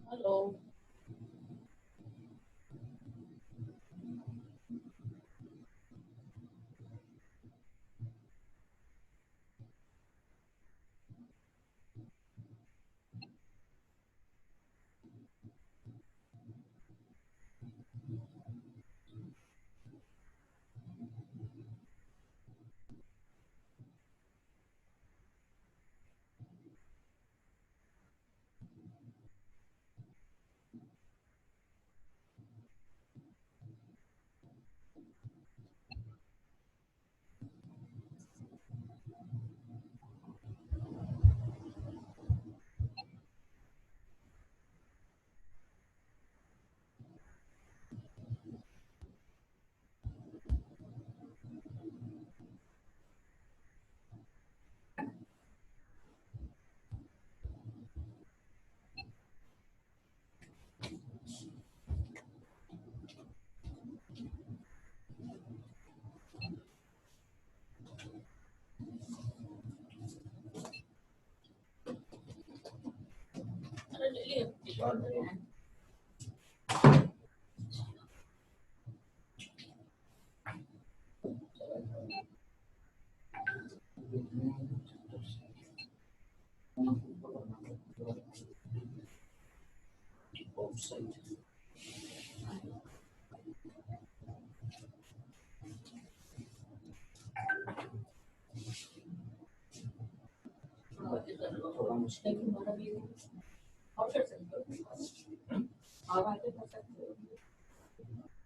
Hello.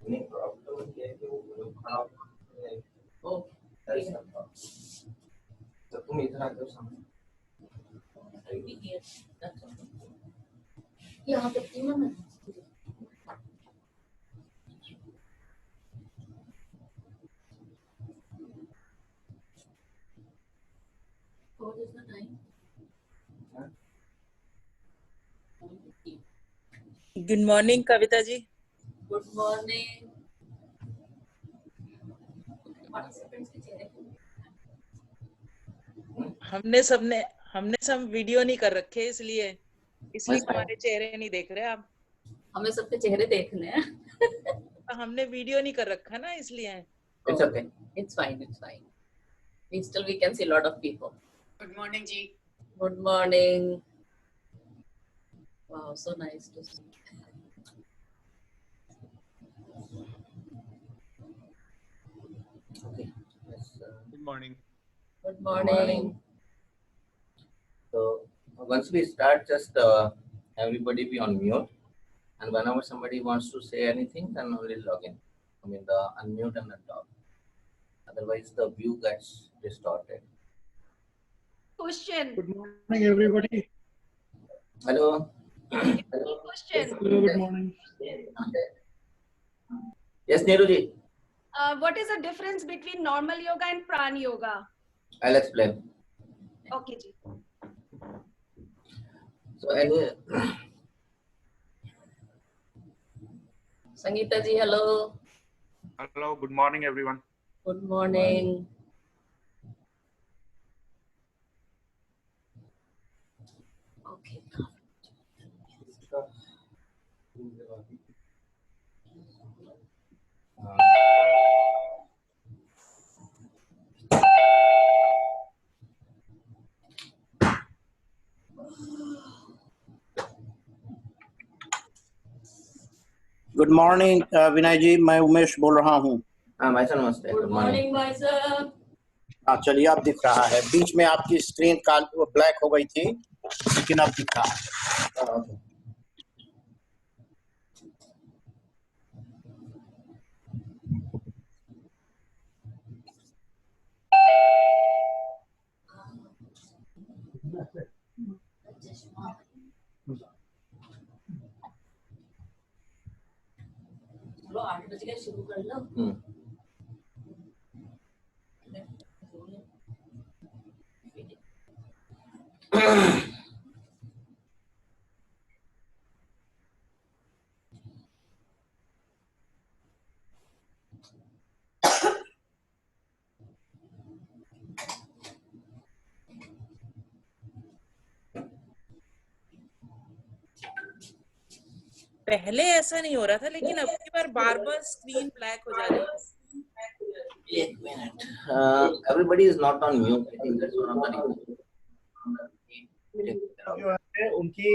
नहीं problem ये है कि वो खराब है तो तुम इधर आ जाओ सामने यहाँ पे तीन है What is the time? Good morning, Kavita ji. Good morning. Participants के चेहरे हमने सब वीडियो नहीं कर रखे इसलिए हमारे चेहरे नहीं देख रहे आप. हमें सबके चेहरे देखने हैं. हमने वीडियो नहीं कर रखा ना इसलिए. It's okay. It's fine. It's fine. We can see a lot of people. Good morning, Ji. Good morning. Wow, so nice to see. Okay. Yes, Good morning. good morning. So once we start, just everybody be on mute, and whenever somebody wants to say anything, then only log in. I mean, the unmute and the talk. Otherwise, the view gets distorted. Question. Good morning, everybody. Hello. Question. Hello, good morning. Yes, Neeruji. What is the difference between normal yoga and pran yoga? I'll explain. Okay, Ji. So, anyway, Sangeeta ji, hello. Hello, good morning, everyone. Good morning. Okay. Good morning Vinay ji, मैं उमेश बोल रहा हूँ. हाँ भाई साहब नमस्ते. Good morning, भाई साहब. हाँ चलिए, अब दिख रहा है. बीच में आपकी स्क्रीन ब्लैक हो गई थी, लेकिन अब दिख रहा है. चलो 8 बजे का शुरू कर लो. पहले ऐसा नहीं हो रहा था, लेकिन अब की बार बार बार स्क्रीन ब्लैक हो जा रही है. एक minute. Everybody is not on mute. I think that's one of the reasons. जो है उनकी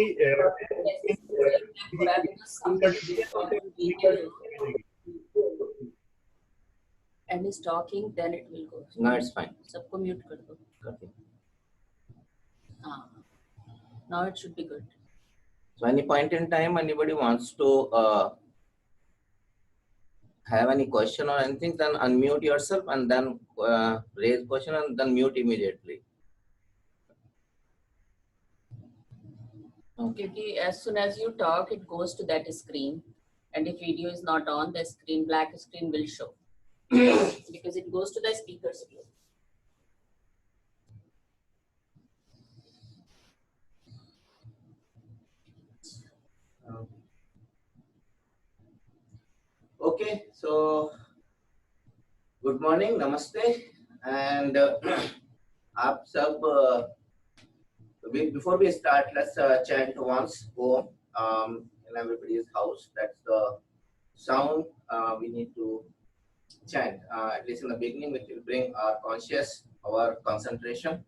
And is talking, then it will go. No, it's fine. सबको mute कर दो. Okay. हाँ. Now it should be good. So any point in time, anybody wants to have any question or anything, then unmute yourself and then raise question and then mute immediately. क्योंकि as soon as you talk, it goes to that screen, and if video is not on, the screen, black screen will show because it goes to the speaker's view. Okay, so good morning, namaste, and आप सब before we start, let's chant once Om in everybody's house. That's the sound we need to chant. At least in the beginning, which will bring our conscious, our concentration.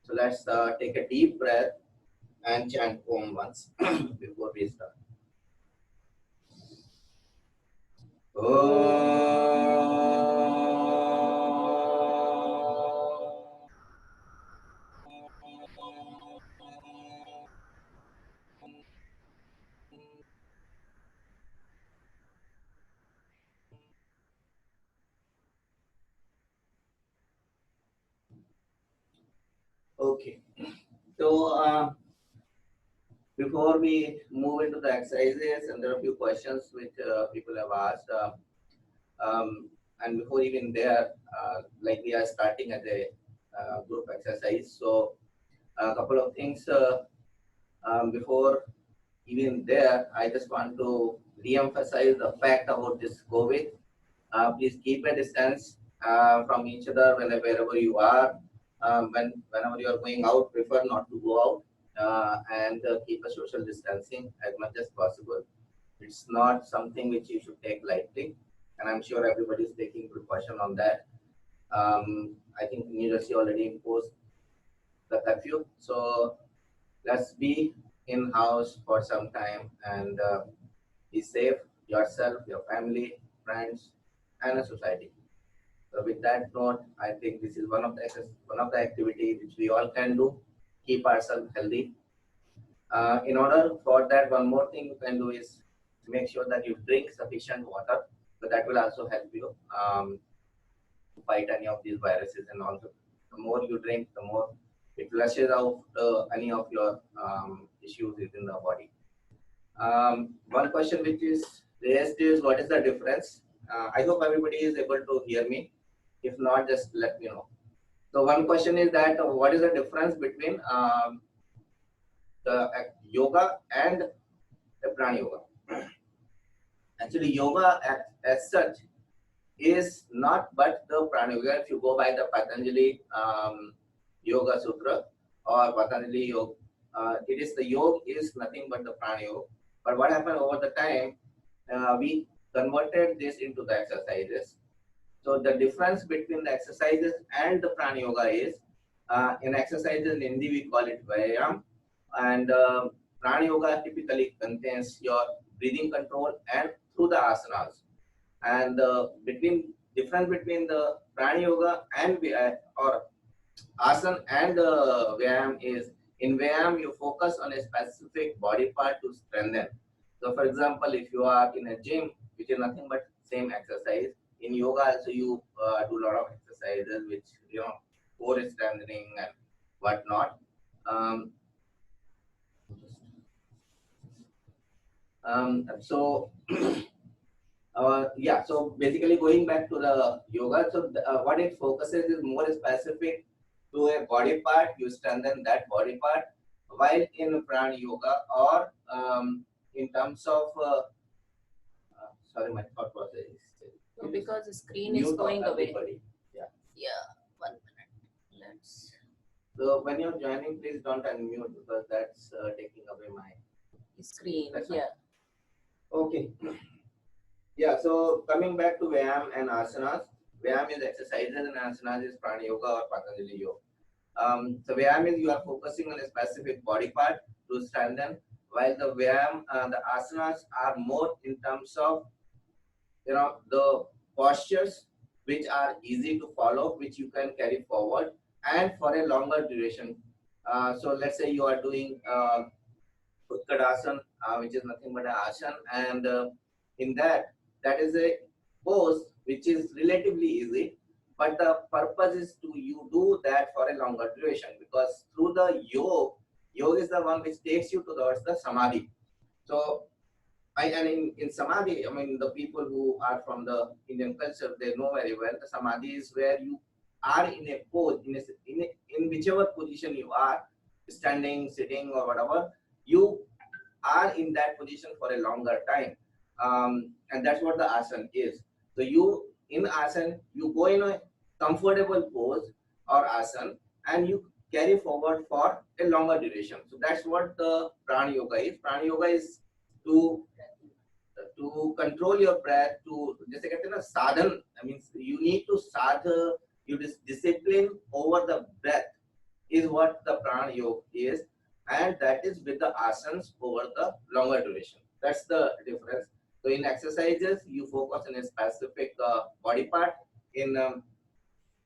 So let's take a deep breath and chant Om once before we start. Okay, so before we move into the exercises, and there are a few questions which people have asked, and before even there, like we are starting as a group exercise, so a couple of things before even there, I just want to re-emphasize the fact about this COVID. Please keep a distance from each other wherever you are. Whenever you are going out, prefer not to go out and keep a social distancing as much as possible. It's not something which you should take lightly, and I'm sure everybody is taking precaution on that. I think New Jersey already imposed the curfew, so let's be in-house for some time and be safe, yourself, your family, friends, and a society. So with that note, I think this is one of the activity which we all can do, keep ourselves healthy. In order for that, one more thing you can do is make sure that you drink sufficient water, so that will also help you to fight any of these viruses. And also, the more you drink, the more it flushes out any of your issues within the body. One question which is raised is, what is the difference? I hope everybody is able to hear me. If not, just let me know. So one question is that what is the difference between the yoga and the prana yoga? Actually, yoga as such is not but the prana yoga. If you go by the Patanjali Yoga Sutra or Patanjali Yoga, it is the yoga is nothing but the prana yoga. But what happened over the time, we converted this into the exercises. So the difference between the exercises and the prana yoga is, in exercises in Hindi we call it Vyayam, and prana yoga typically contains your breathing control and through the asanas. And difference between the prana yoga and or asana and Vyayam is, in Vyayam you focus on a specific body part to strengthen. So for example, if you are in a gym, which is nothing but same exercise, in yoga also you do a lot of exercises which, core strengthening and whatnot. So yeah, so basically going back to the yoga, so what it focuses is more specific to a body part, you strengthen that body part, while in prana yoga or in terms of sorry, my thought process is So because the screen is going away. Yeah. Yeah, 1 minute. Let's. So when you're joining, please don't unmute because that's taking away my Screen, That's fine. yeah. Okay. Yeah, so coming back to Vyayam and asanas, Vyayam is exercises and asanas is Prana Yoga or Patanjali Yoga. So Vyayam is you are focusing on a specific body part to strengthen, while the Vyayam, the asanas are more in terms of, the postures which are easy to follow, which you can carry forward and for a longer duration. So let's say you are doing Utkadasana, which is nothing but an asana, and in that is a pose which is relatively easy, but the purpose is to you do that for a longer duration, because through the yoga is the one which takes you towards the samadhi. So and in samadhi, I mean, the people who are from the Indian culture, they know very well the samadhi is where you are in a pose, in whichever position you are, standing, sitting, or whatever, you are in that position for a longer time. And that's what the asana is. So you, in asana, you go in a comfortable pose or asana, and you carry forward for a longer duration. So that's what the Prana Yoga is. Prana Yoga is to control your breath, to जैसे कहते हैं ना साधन, I mean you need to sadha, you discipline over the breath is what the Prana Yoga is, and that is with the asanas over the longer duration. That's the difference. So in exercises you focus on a specific body part. In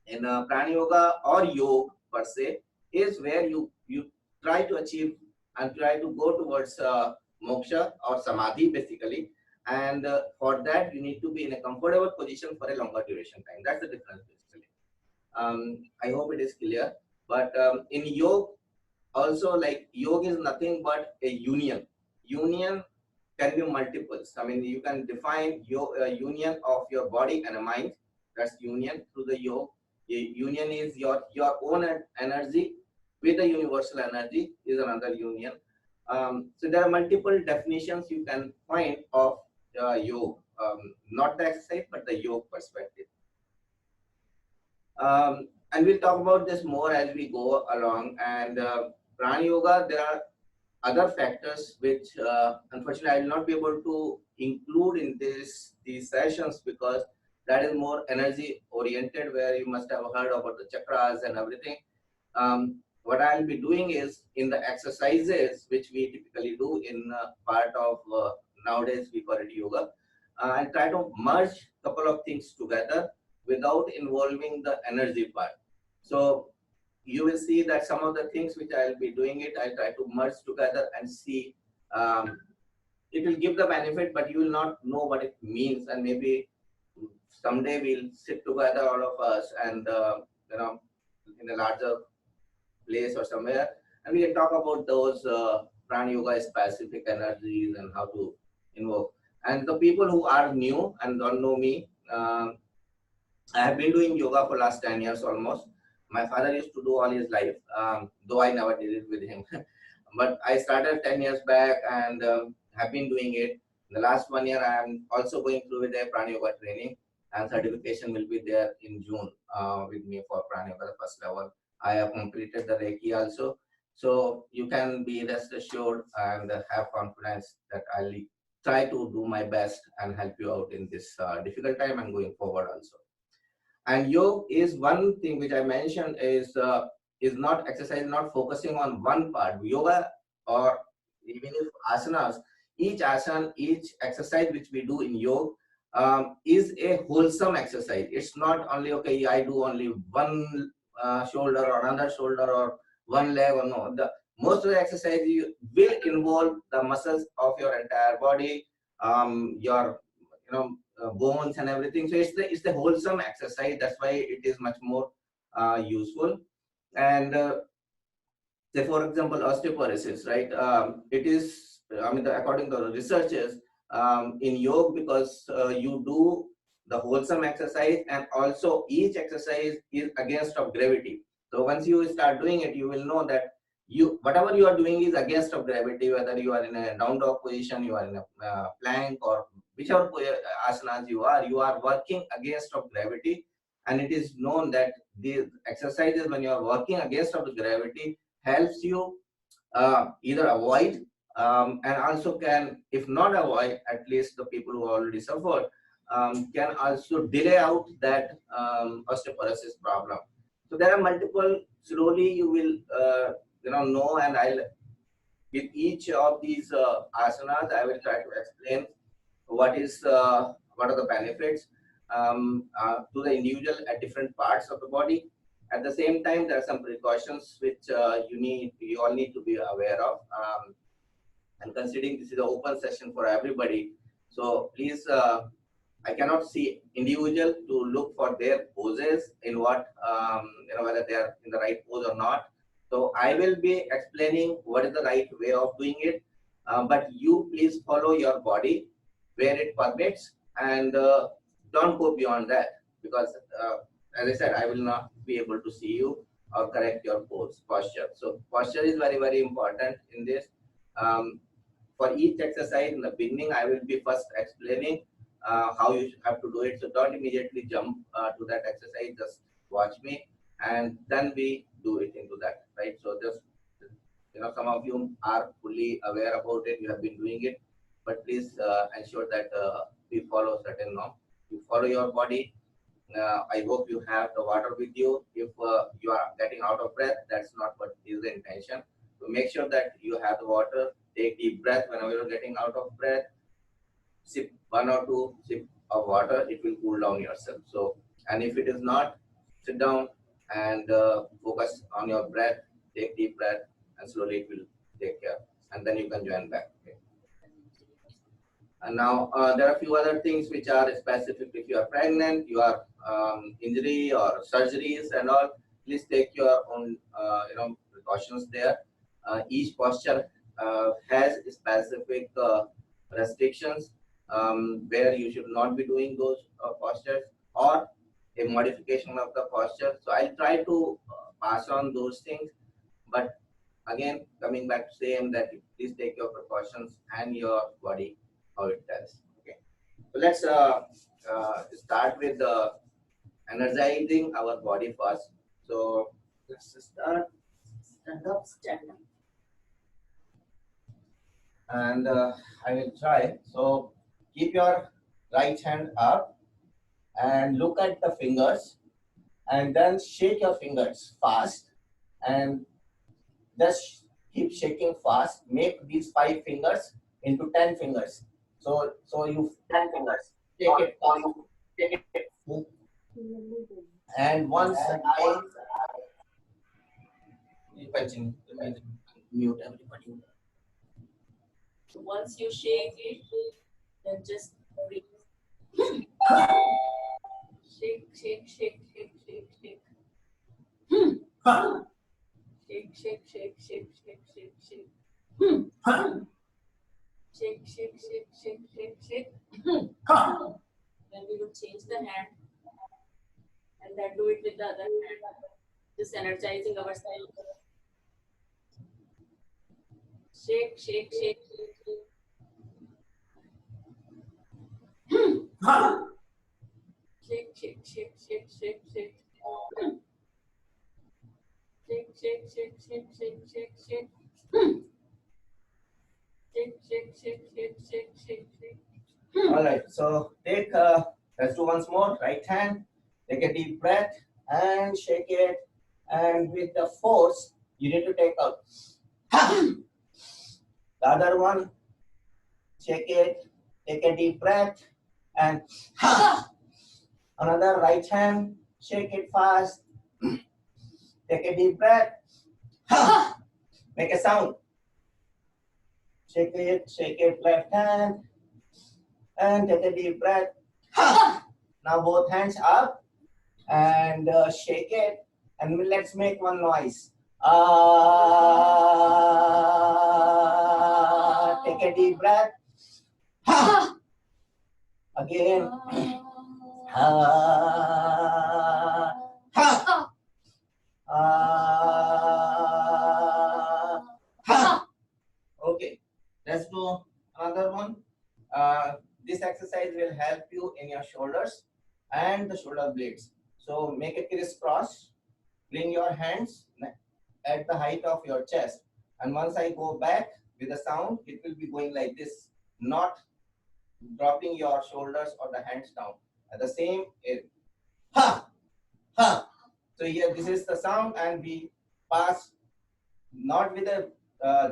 Prana Yoga or yoga per se is where you try to achieve and try to go towards moksha or samadhi basically, and for that you need to be in a comfortable position for a longer duration time. That's the difference basically. I hope it is clear. But in yoga also, like yoga is nothing but a union. Union can be multiples. I mean, you can define your union of your body and a mind. That's union through the yoga. Union is your own energy with the universal energy is another union. So there are multiple definitions you can find of yoga, not the exercise but the yoga perspective. And we'll talk about this more as we go along. And Prana Yoga, there are other factors which unfortunately I will not be able to include in these sessions, because that is more energy oriented, where you must have heard about the chakras and everything. What I'll be doing is in the exercises which we typically do in part of nowadays we call it yoga, I'll try to merge a couple of things together without involving the energy part. So you will see that some of the things which I'll be doing it, I'll try to merge together and see. It will give the benefit, but you will not know what it means. And maybe someday we'll sit together, all of us, and in a larger place or somewhere, and we can talk about those Prana Yoga specific energies and how to invoke. And the people who are new and don't know me, I have been doing yoga for last 10 years almost. My father used to do all his life, though I never did it with him. But I started 10 years back and have been doing it. In the last 1 year, I am also going through with a Prana Yoga training, and certification will be there in June with me for Prana Yoga, the first level. I have completed the Reiki also. So you can be rest assured and have confidence that I'll try to do my best and help you out in this difficult time and going forward also. And yoga is one thing which I mentioned is not exercise, not focusing on one part. Yoga, or even if asanas, each asana, each exercise which we do in yoga is a wholesome exercise. It's not only, okay, I do only one shoulder or another shoulder or one leg, or no. Most of the exercise you will involve the muscles of your entire body, your bones and everything. So it's the wholesome exercise. That's why it is much more useful. And say for example osteoporosis, right? It is, I mean, according to the researchers in yoga, because you do the wholesome exercise, and also each exercise is against of gravity. So once you start doing it, you will know that whatever you are doing is against of gravity, whether you are in a down dog position, you are in a plank, or whichever asanas you are working against of gravity. And it is known that these exercises, when you are working against of the gravity, helps you either avoid and also can, if not avoid, at least the people who already suffered, can also delay out that osteoporosis problem. So there are multiple. Slowly you will know, and I'll with each of these asanas I will try to explain what are the benefits to the individual at different parts of the body. At the same time, there are some precautions which you all need to be aware of. And considering this is an open session for everybody, so please, I cannot see individual to look for their poses in what whether they are in the right pose or not. So I will be explaining what is the right way of doing it, but you please follow your body where it permits, and don't go beyond that, because as I said, I will not be able to see you or correct your posture. So posture is very, very important in this. For each exercise in the beginning, I will be first explaining how you have to do it. So don't immediately jump to that exercise, just watch me, and then we do it into that, right? So just, some of you are fully aware about it, you have been doing it, but please ensure that we follow certain norm. You follow your body. I hope you have the water with you. If you are getting out of breath, that's not what is the intention. So make sure that you have the water. Take deep breath whenever you're getting out of breath. Sip 1 or 2 sips of water. It will cool down yourself. So, and if it is not, sit down and focus on your breath. Take deep breath, and slowly it will take care. And then you can join back. Okay. And now there are a few other things which are specific. If you are pregnant, you are injury or surgeries and all, please take your own precautions there. Each posture has specific restrictions where you should not be doing those postures, or a modification of the posture. So I'll try to pass on those things, but again, coming back to saying that please take your precautions and your body how it does. Okay, so let's start with energizing our body first. So let's start. Stand up. Stand up. And I will try. So keep your right hand up and look at the fingers, and then shake your fingers fast, and just keep shaking fast. Make these 5 fingers into 10 fingers. So you 10 fingers. Take it fast. Take it. And once you continue, mute everybody. So once you shake it, then just breathe. Shake, shake, shake, shake, shake, shake. Shake, shake, shake, shake, shake, shake, shake. Shake, shake, shake, shake, shake, shake. Then we will change the hand and then do it with the other hand. Just energizing ourselves. Shake, shake, shake, shake, shake. Shake, shake, shake, shake, shake, shake. Shake, shake, shake, shake, shake, shake, shake. Shake, shake, shake, shake, shake, shake, shake. All right, so take, let's do once more. Right hand, take a deep breath and shake it. And with the force, you need to take out. The other one, shake it, take a deep breath, and another right hand, shake it fast. Take a deep breath, make a sound. Shake it, left hand, and take a deep breath. Now both hands up and shake it, and let's make one noise. Take a deep breath. Again. Okay, let's do another one. This exercise will help you in your shoulders and the shoulder blades. So make it crisscross. Bring your hands at the height of your chest. And once I go back, with the sound, it will be going like this, not dropping your shoulders or the hands down. At the same, ha, ha. So here, this is the sound, and we pass not with a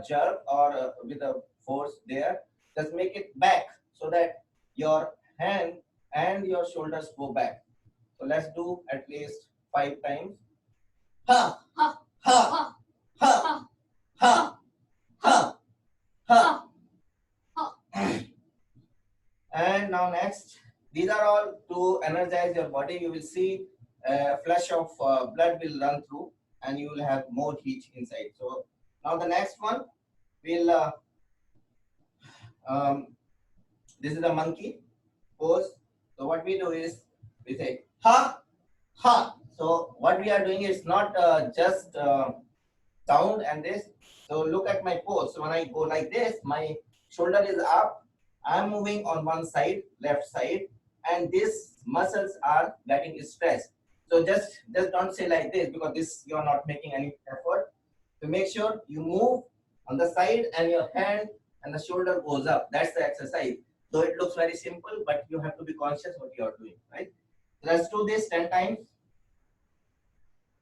jerk or with a force there. Just make it back so that your hand and your shoulders go back. So let's do at least 5 times. Ha, Ha, ha, ha, ha, ha, ha. And now next, these are all to energize your body. You will see a flush of blood will run through, and you will have more heat inside. So now the next one will this is a monkey pose. So what we do is we say ha, ha. So what we are doing is not just sound and this. So look at my pose. So when I go like this, my shoulder is up. I'm moving on one side, left side, and these muscles are getting stressed. So just don't say like this, because this you are not making any effort. So make sure you move on the side and your hand and the shoulder goes up. That's the exercise. So it looks very simple, but you have to be conscious what you are doing, right? Let's do this 10 times.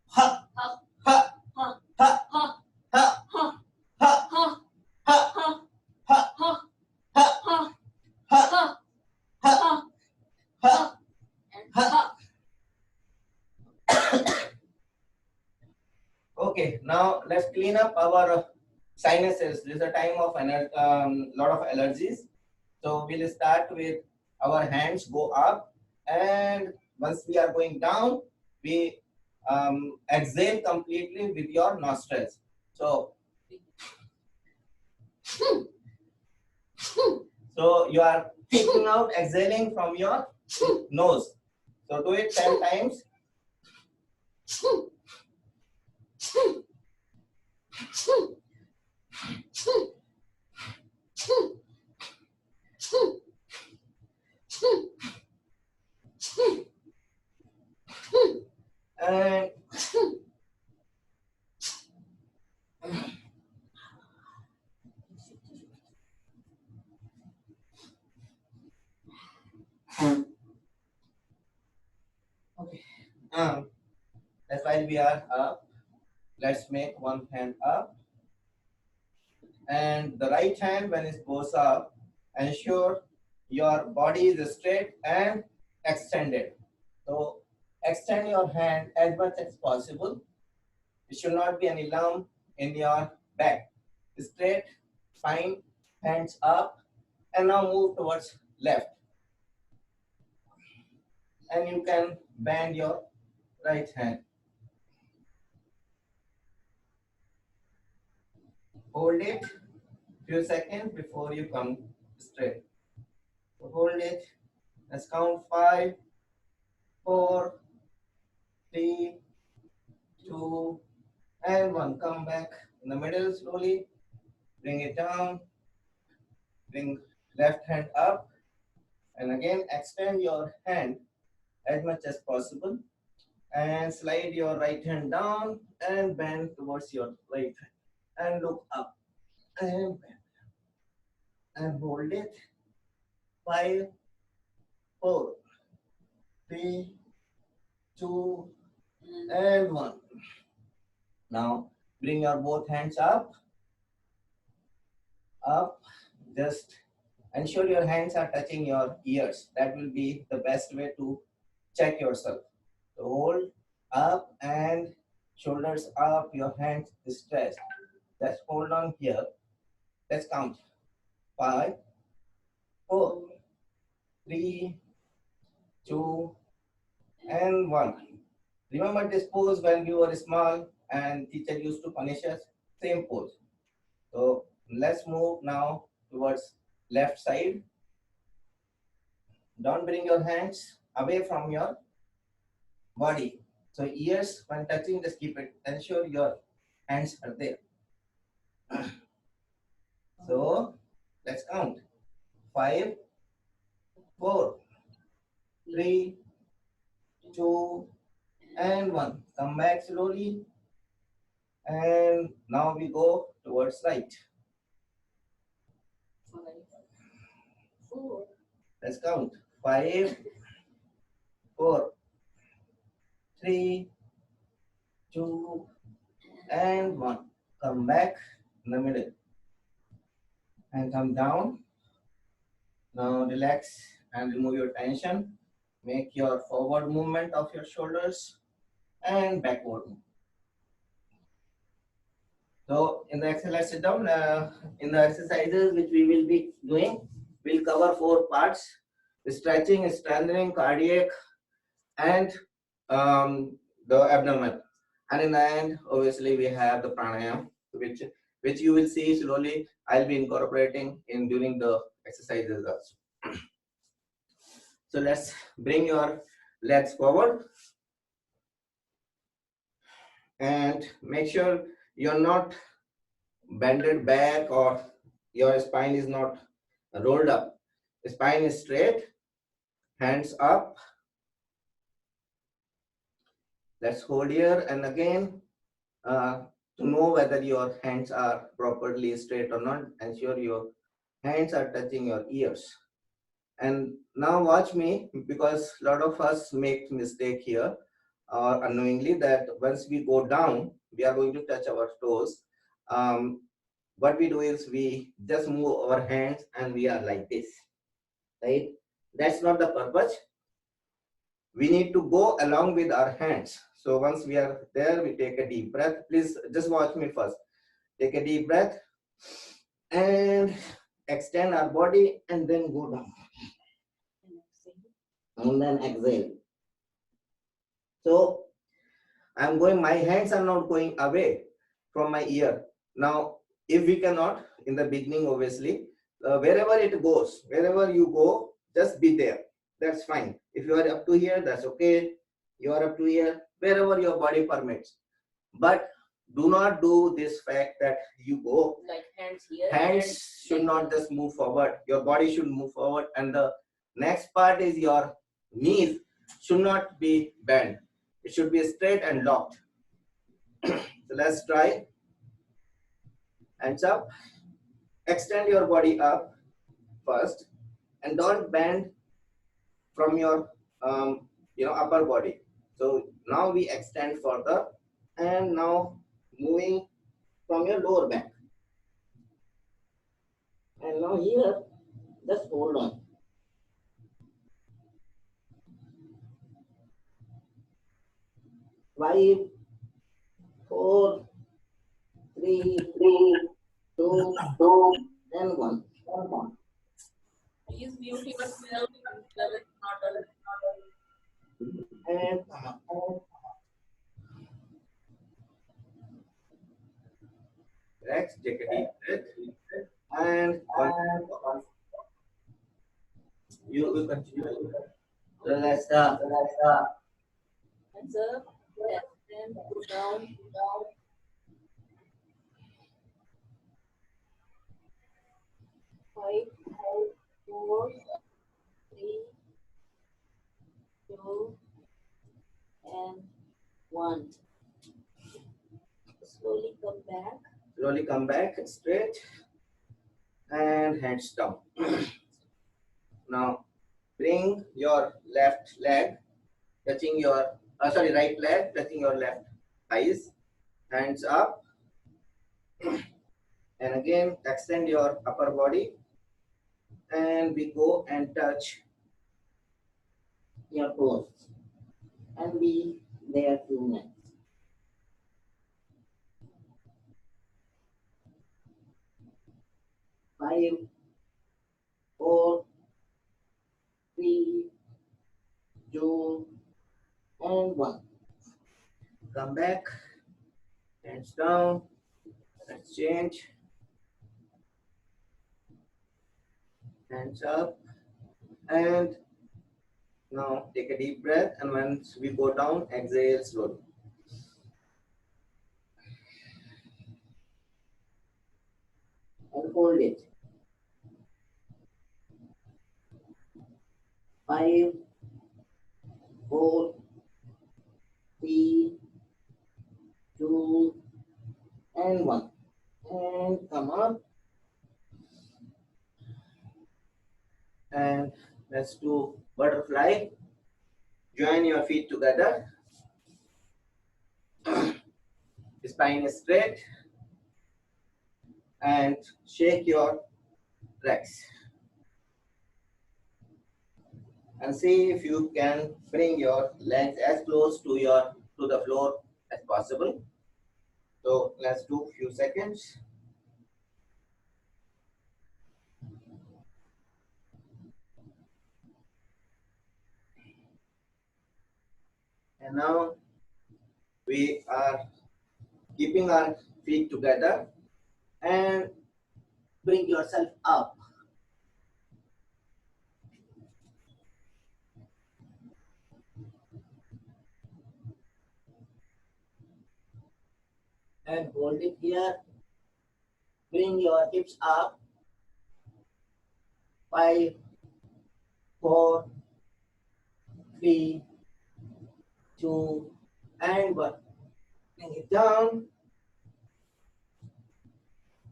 Ha, ha, ha, ha, ha, ha, ha, ha, ha, ha, ha, ha, ha, ha, ha, ha, ha, ha, ha, ha, and ha. ha. Okay, now let's clean up our sinuses. This is a time of lot of allergies. So we'll start with our hands go up, and once we are going down, we exhale completely with your nostrils. So you are taking out, exhaling from your nose. So do it 10 times. And okay. That's why we are up. Let's make one hand up. And the right hand, when it goes up, ensure your body is straight and extended. So extend your hand as much as possible. It should not be any lump in your back. Straight, fine, hands up, and now move towards left. And you can bend your right hand. Hold it few seconds before you come straight. So hold it. Let's count 5, 4, 3, 2, and 1. Come back in the middle slowly. Bring it down. Bring left hand up. And again, extend your hand as much as possible. And slide your right hand down and bend towards your right hand. And look up. And bend. And hold it. 5, 4, 3, 2, and 1. Now bring your both hands up. Up. Just ensure your hands are touching your ears. That will be the best way to check yourself. So hold up and shoulders up, your hands stretched. Just hold on here. Let's count. 5, 4, 3, 2, and 1. Remember this pose when we were small and teacher used to punish us? Same pose. So let's move now towards left side. Don't bring your hands away from your body. So ears, when touching, just keep it. Ensure your hands are there. So let's count. 5, 4, 3, 2, and 1. Come back slowly. And now we go towards right. 5, 4, Let's count. 5, 4, 3, 2, and 1. Come back in the middle and come down. Now relax and remove your tension. Make your forward movement of your shoulders and backward movement. So in the exercise, sit down. In the exercises which we will be doing, we'll cover 4 parts: stretching, strengthening, cardiac, and the abdomen. And in the end, obviously, we have the pranayam, which you will see slowly. I'll be incorporating in during the exercises also. So let's bring your legs forward and make sure you're not bended back or your spine is not rolled up. The spine is straight, hands up. Let's hold here and again to know whether your hands are properly straight or not, ensure your hands are touching your ears. And now watch me, because a lot of us make mistake here or unknowingly, that once we go down, we are going to touch our toes. What we do is we just move our hands and we are like this, right? That's not the purpose. We need to go along with our hands. So once we are there, we take a deep breath. Please just watch me first. Take a deep breath and extend our body and then go down. And then exhale. So I'm going, my hands are not going away from my ear. Now, if we cannot, in the beginning, obviously, wherever it goes, wherever you go, just be there. That's fine. If you are up to here, that's okay. You are up to here, wherever your body permits. But do not do this fact that you go. like hands here. Hands should not just move forward. Your body should move forward. And the next part is your knees should not be bent. It should be straight and locked. So let's try. Hands up. Extend your body up first, and don't bend from your upper body. So now we extend further, and now moving from your lower back. And now here, just hold on. Five, 4, 3, 2, and 1. Please mute yourself. Not alone. And relax, take a deep breath, and you will continue. So let's start. Hands up. And go down. 5, 4, 3, 2, and 1. Slowly come back. Slowly come back straight and hands down. Now bring your left leg touching your right leg touching your left thighs. Hands up, and again extend your upper body, and we go and touch your toes and be there 2 minutes. Five, 4, 3, 2, and 1. Come back, hands down, let's change. Hands up, and now take a deep breath, and once we go down, exhale slowly. And hold it. 5, 4, 3, 2, and 1. And come up. And let's do butterfly. Join your feet together. Spine is straight. And shake your legs. And see if you can bring your legs as close to the floor as possible. So let's do a few seconds. And now we are keeping our feet together and bring yourself up. And hold it here. Bring your hips up. 5, 4, 3, 2, and 1. Bring it down.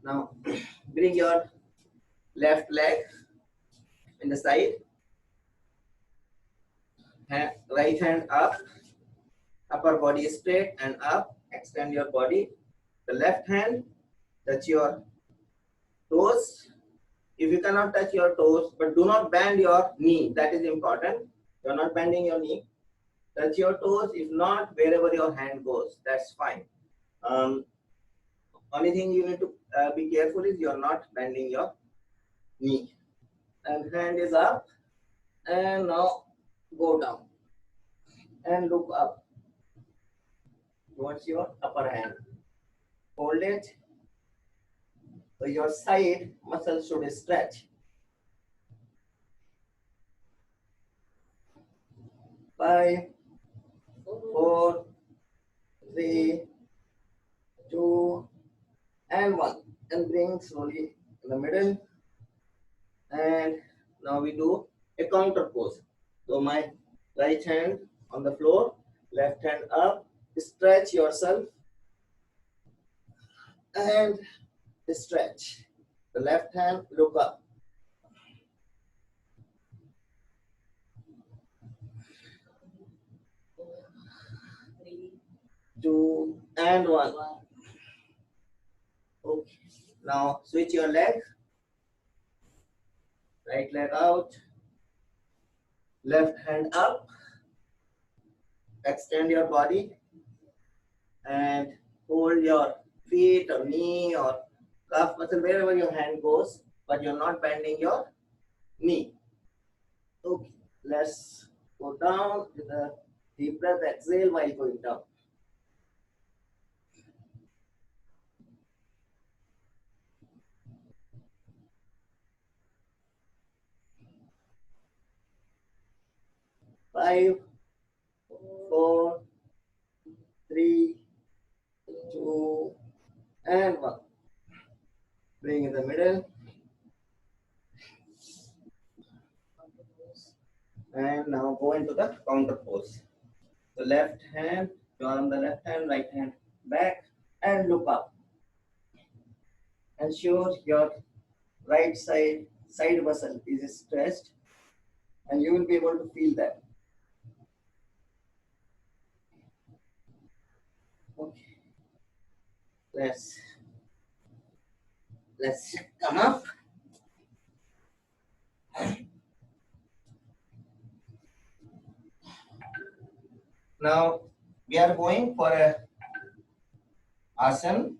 Now bring your left leg in the side. Right hand up. Upper body straight and up. Extend your body. The left hand touch your toes. If you cannot touch your toes, but do not bend your knee. That is important. You are not bending your knee. Touch your toes. If not, wherever your hand goes, that's fine. Only thing you need to be careful is you are not bending your knee. And hand is up. And now go down. And look up towards your upper hand. Hold it. So your side muscles should stretch. 5, 4, 3, 2, and 1. And bring slowly in the middle. And now we do a counter pose. So my right hand on the floor, left hand up. Stretch yourself. And stretch. The left hand, look up. 3, 2, and 1. Okay. Now switch your leg. Right leg out. Left hand up. Extend your body. And hold your feet or knee or calf muscle, wherever your hand goes, but you're not bending your knee. Okay, let's go down with a deep breath, exhale while going down. Five, 4, 3, 2, and 1. Bring in the middle. And now go into the counter pose. The left hand, you are on the left hand, right hand back, and look up. Ensure your right side muscle is stretched, and you will be able to feel that. Okay. Let's come up. Now we are going for a asana,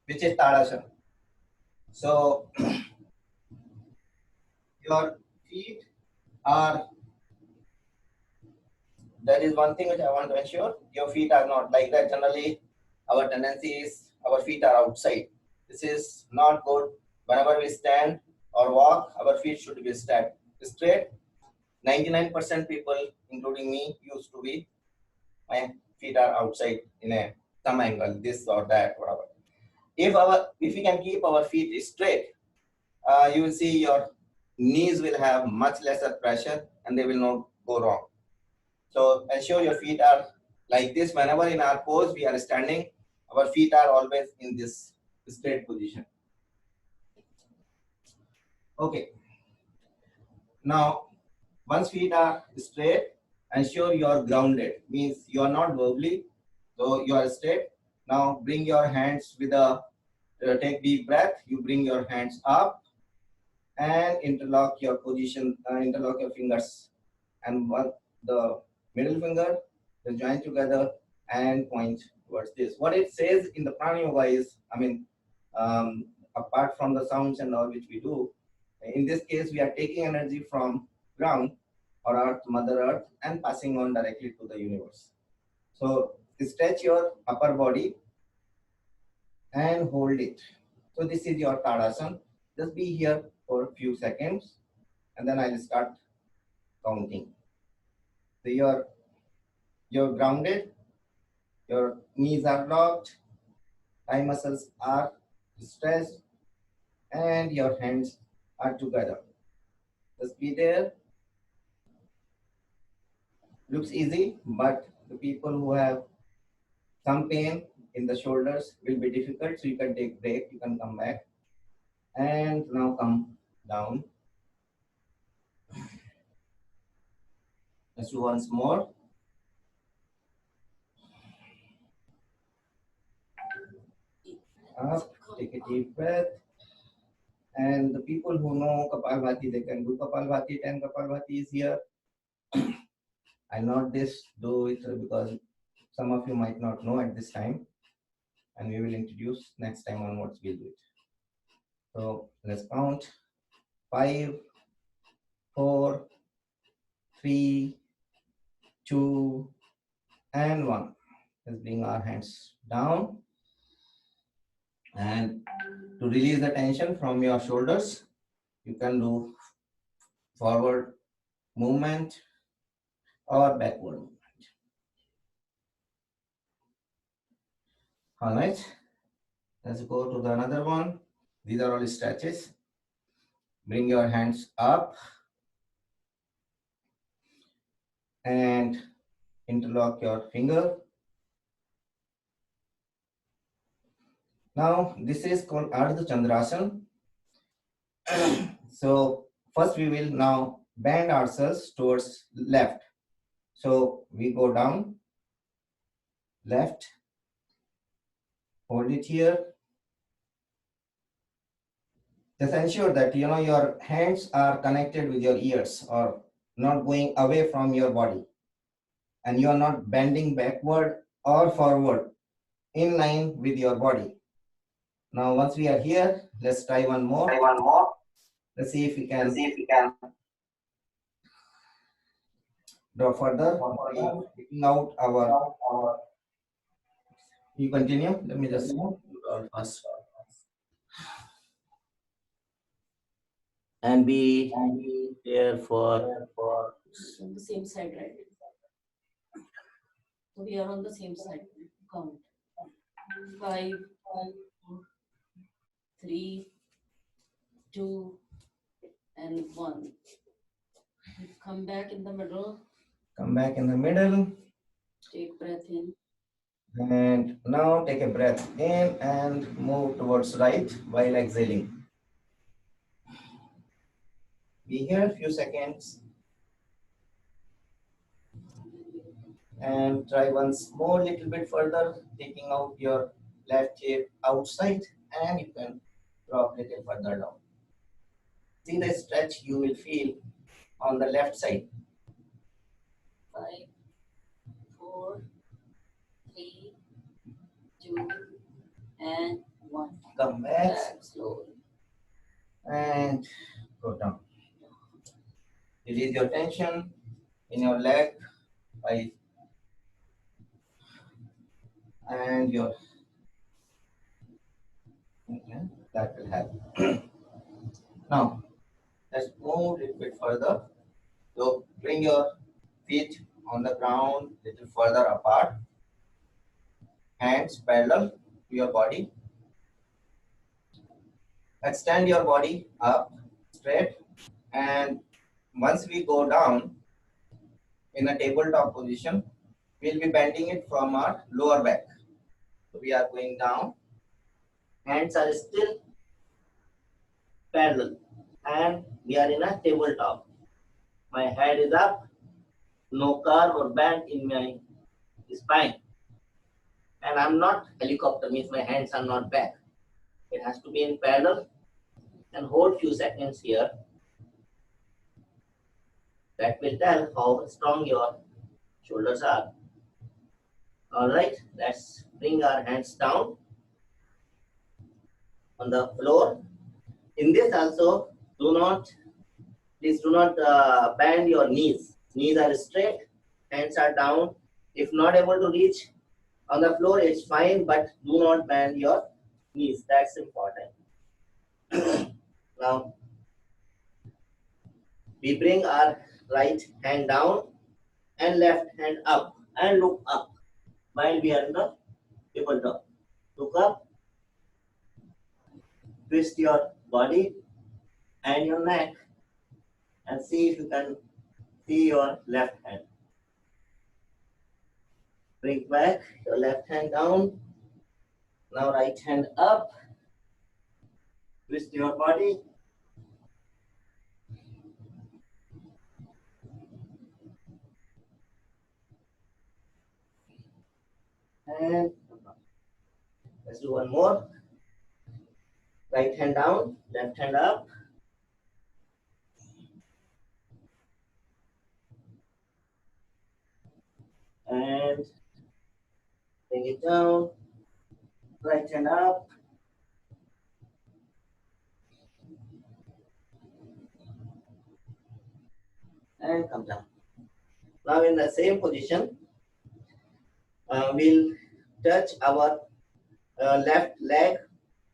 which is Tadasana. So your feet are, that is one thing which I want to ensure, your feet are not like that. Generally, our tendency is our feet are outside. This is not good. Whenever we stand or walk, our feet should be straight. 99% people, including me, used to be, my feet are outside in some angle, this or that, whatever. If we can keep our feet straight, you will see your knees will have much lesser pressure and they will not go wrong. So ensure your feet are like this. Whenever in our pose we are standing, our feet are always in this straight position. Okay. Now, once feet are straight, ensure you are grounded. Means you are not wobbly, so you are straight. Now bring your hands with a take deep breath. You bring your hands up and interlock your position. Interlock your fingers, and the middle finger is join together and point towards this. What it says in the Prana Yoga is, apart from the sounds and all which we do, in this case we are taking energy from ground or earth, mother earth, and passing on directly to the universe. So stretch your upper body and hold it. So this is your Tadasana. Just be here for a few seconds and then I'll start counting. So you're grounded, your knees are locked, thigh muscles are stretched, and your hands are together. Just be there. Looks easy, but the people who have some pain in the shoulders will be difficult, so you can take break, you can come back. And now come down. Let's do once more. Up, take a deep breath. And the people who know Kapalbhati, they can do Kapalbhati. 10 Kapalbhati is here. I not this, do it because some of you might not know at this time. And we will introduce next time onwards, we'll do it. So let's count. 5, 4, 3, 2, and 1. Let's bring our hands down. And to release the tension from your shoulders, you can do forward movement or backward movement. All right, let's go to the another one. These are all stretches. Bring your hands up and interlock your finger. Now, this is called Ardha Chandrasana. So, first we will now bend ourselves towards left. So, we go down, left, hold it here. Just ensure that your hands are connected with your ears or not going away from your body. And you are not bending backward or forward in line with your body. Now, once we are here, let's try one more. Let's see if we can draw further. Taking out our. You continue. Let me just do it all fast. And be there for. On the same side, right? So we are on the same side. Count. 5, 3, 2, and 1. Come back in the middle. Come back in the middle. Take breath in. And now take a breath in and move towards right while exhaling. Be here a few seconds. And try once more, little bit further, taking out your left hip outside, and you can drop a little further down. See the stretch you will feel on the left side. 5, 4, 3, 2, and 1. Come back Back slowly. and go down. Release your tension in your leg and your that will help. Now let's move a little bit further. So bring your feet on the ground a little further apart. Hands parallel to your body. Extend your body up straight, and once we go down in a tabletop position, we'll be bending it from our lower back. So we are going down. Hands are still parallel and we are in a tabletop. My head is up, no curve or bend in my spine. And I'm not helicopter, means my hands are not back. It has to be in parallel, and hold few seconds here. That will tell how strong your shoulders are. All right, let's bring our hands down on the floor. In this also, please do not bend your knees. Knees are straight, hands are down. If not able to reach on the floor, it's fine, but do not bend your knees. That's important. Now, we bring our right hand down and left hand up and look up while we are in the tabletop. Look up, twist your body and your neck and see if you can see your left hand. Bring back your left hand down. Now right hand up. Twist your body. And let's do one more. Right hand down, left hand up. And bring it down. Right hand up. And come down. Now in the same position, we'll touch our left leg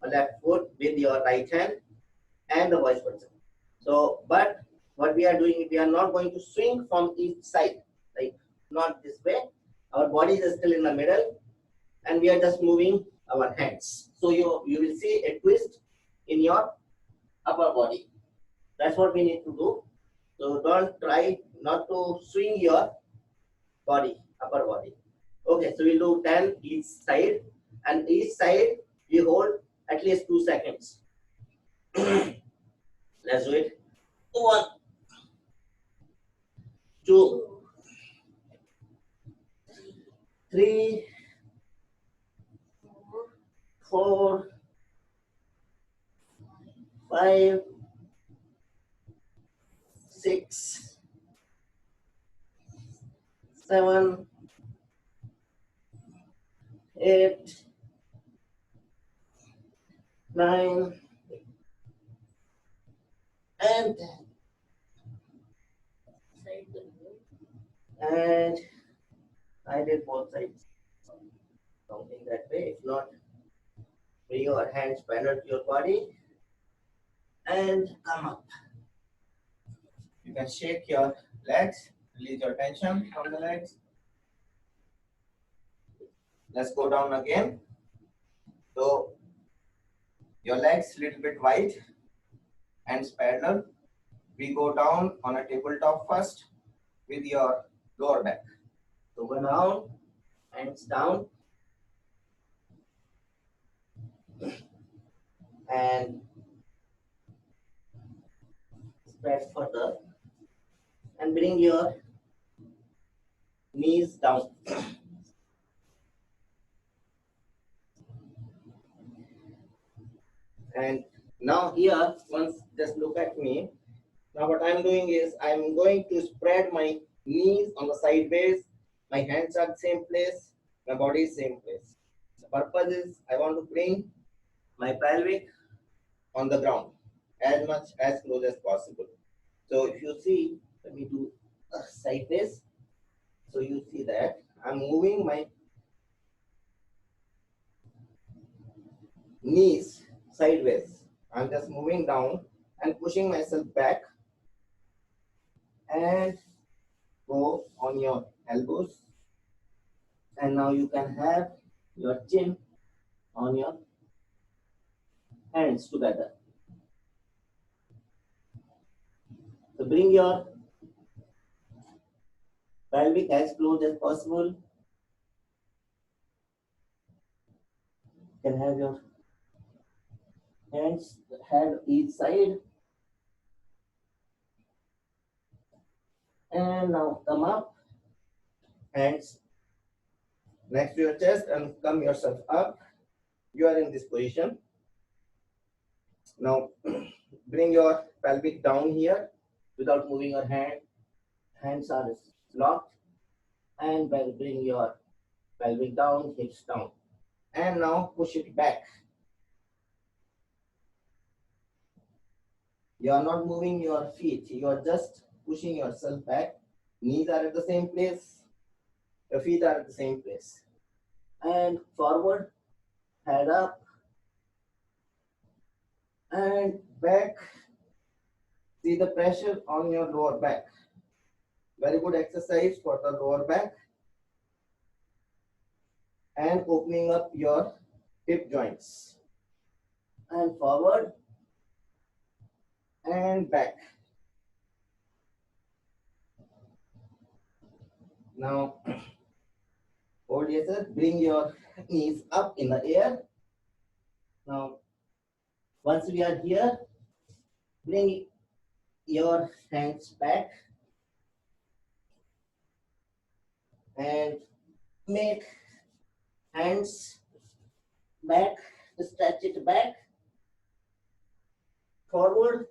or left foot with your right hand and the vice versa. So, but what we are doing, we are not going to swing from each side, like not this way. Our body is still in the middle and we are just moving our hands. So you will see a twist in your upper body. That's what we need to do. So don't try not to swing your body, upper body. Okay, so we'll do 10 each side, and each side we hold at least 2 seconds. Let's do it. 1, 2, 3, 4, 5, 6, 7, 8, 9, and 10. And I did both sides. Something that way. If not, bring your hands parallel to your body and come up. You can shake your legs, release your tension from the legs. Let's go down again. So your legs little bit wide, hands parallel. We go down on a tabletop first with your lower back. So go down, hands down, and spread further, and bring your knees down. And now here, once just look at me. Now what I'm doing is I'm going to spread my knees on the sideways. My hands are the same place. My body is same place. The purpose is I want to bring my pelvic on the ground as much as close as possible. So if you see, let me do sideways. So you see that I'm moving my knees sideways. I'm just moving down and pushing myself back, and go on your elbows. And now you can have your chin on your hands together. So bring your pelvic as close as possible. You can have your hands, head each side. And now come up, hands next to your chest and come yourself up. You are in this position. Now bring your pelvic down here without moving your hand. Hands are locked, and bring your pelvic down, hips down. And now push it back. You are not moving your feet, you are just pushing yourself back. Knees are at the same place, your feet are at the same place. And forward, head up, and back. See the pressure on your lower back. Very good exercise for the lower back. And opening up your hip joints. And forward and back. Now hold yourself, bring your knees up in the air. Now once we are here, bring your hands back and make hands back, stretch it back, forward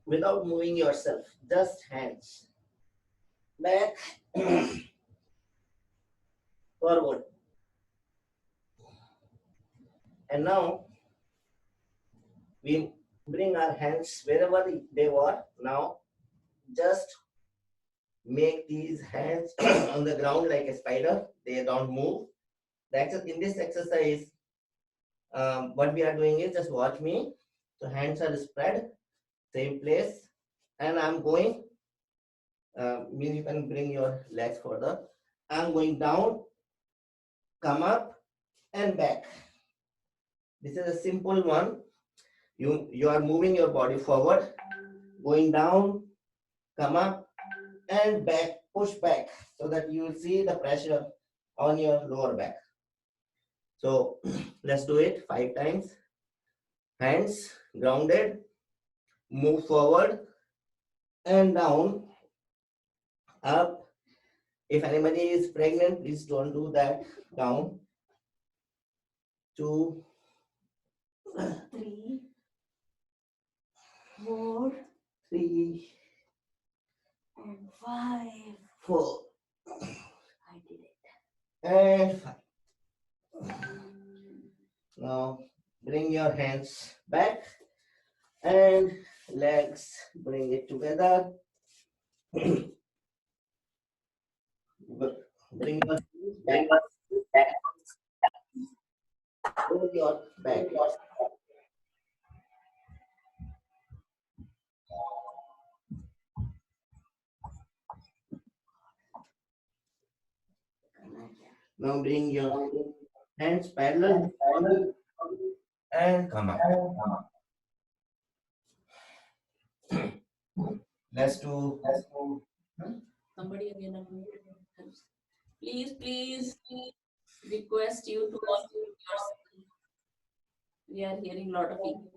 without moving yourself, just hands back, forward. And now we bring our hands wherever they were. Now just make these hands on the ground like a spider. They don't move. In this exercise, what we are doing is, just watch me. So hands are spread, same place, and I'm going. You can bring your legs further. I'm going down, come up, and back. This is a simple one. You are moving your body forward, going down, come up, and back, push back, so that you will see the pressure on your lower back. So let's do it 5 times. Hands grounded, move forward and down, up. If anybody is pregnant, please don't do that. Down, 2, 3, 4, 3, And 5. 4, I did it. and 5. Now bring your hands back and legs, bring it together. Bring your hands back. Bring your back. Now bring your hands parallel and come up. Let's do. Somebody again unmute. Please request you to unmute yourself. We are hearing a lot of people.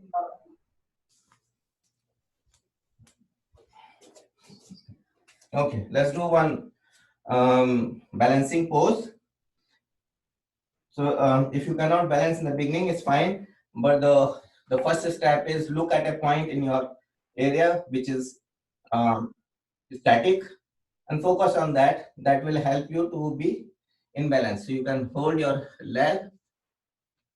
Okay, let's do one balancing pose. So if you cannot balance in the beginning, it's fine. But the first step is look at a point in your area which is static and focus on that. That will help you to be in balance. So you can hold your leg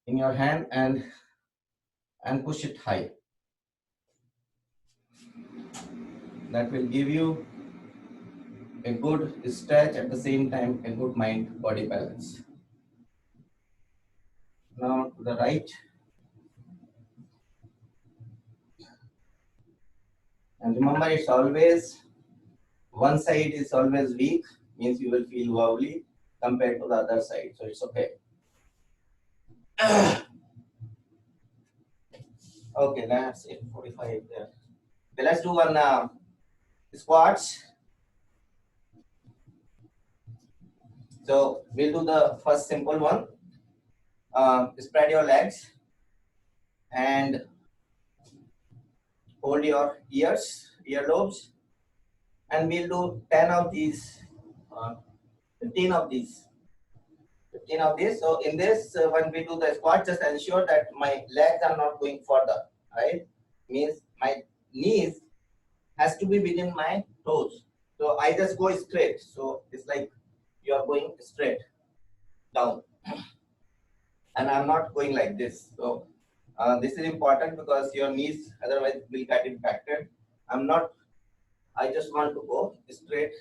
in your hand and push it high. That will give you a good stretch, at the same time a good mind-body balance. Now to the right. And remember, it's always one side is always weak, means you will feel wobbly compared to the other side. So it's okay. Okay, that's it. 45 there. Okay, let's do one squats. So we'll do the first simple one. Spread your legs and hold your earlobes, and we'll do 10 of these, 15 of these. 15 of these. So in this, when we do the squat, just ensure that my legs are not going further, right? Means my knees has to be within my toes. So I just go straight. So it's like you are going straight down. And I'm not going like this. So this is important because your knees otherwise will get impacted. I just want to go straight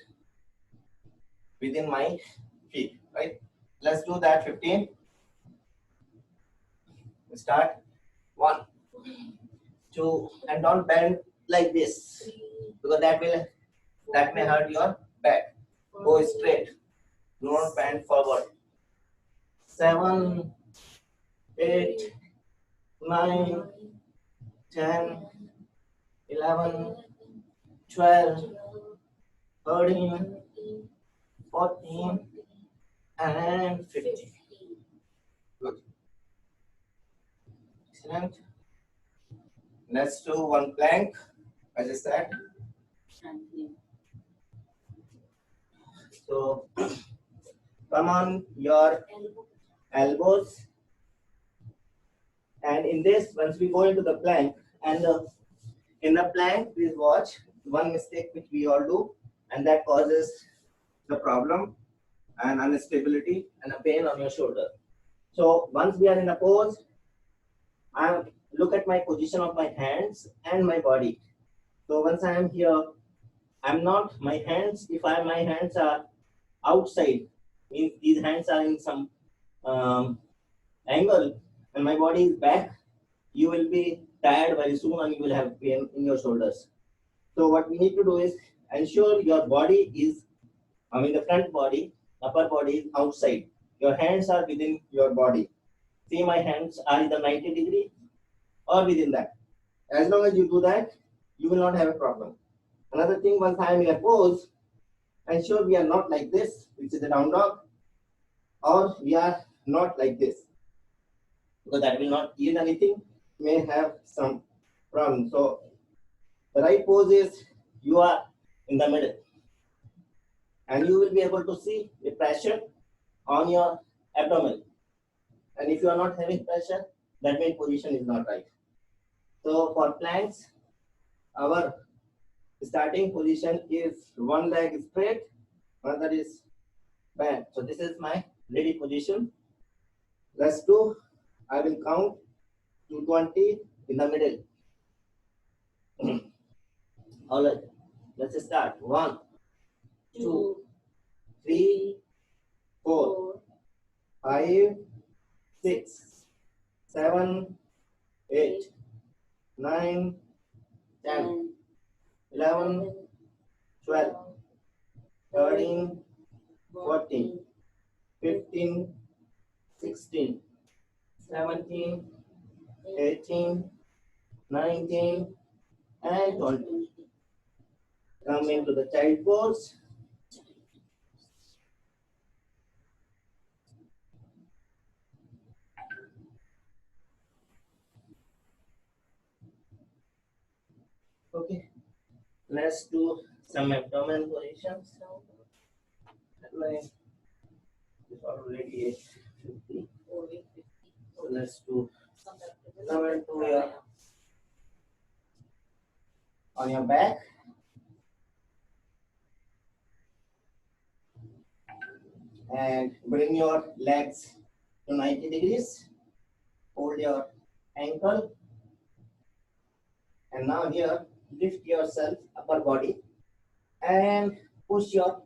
within my feet, right? Let's do that 15. Start. 1, 2, and don't bend like this because that may hurt your back. Go straight. Do not bend forward. 7, 8, 9, 10, 11, 12, 13, 14, and 15. Good. Excellent. Let's do one plank, as I said. So, come on your elbows. And in this, once we go into the plank, and in the plank, please watch one mistake which we all do, and that causes the problem and instability and a pain on your shoulder. So once we are in a pose, I look at my position of my hands and my body. So once I am here, I'm not my hands. If my hands are outside, means these hands are in some angle, and my body is back, you will be tired very soon and you will have pain in your shoulders. So what we need to do is ensure your body is, the front body, upper body is outside. Your hands are within your body. See, my hands are either 90 degree or within that. As long as you do that, you will not have a problem. Another thing, once I am in a pose, ensure we are not like this, which is a down dog, or we are not like this, because that will not yield anything, may have some problem. So the right pose is you are in the middle, and you will be able to see the pressure on your abdomen. And if you are not having pressure, that means position is not right. So for planks, our starting position is one leg straight, another is bent. So this is my ready position. Let's do, I will count to 20 in the middle. All right, let's start. 1, 2, 3, 4, 5, 6, 7, 8, 9, 10, 11, 12, 13, 14, 15, 16, 17, 18, 19, and 20. Come into the child pose. Okay, let's do some abdomen positions. It's already 8:50. So let's do come into your on your back. And bring your legs to 90 degrees. Hold your ankle. And now here, lift yourself, upper body, and push your,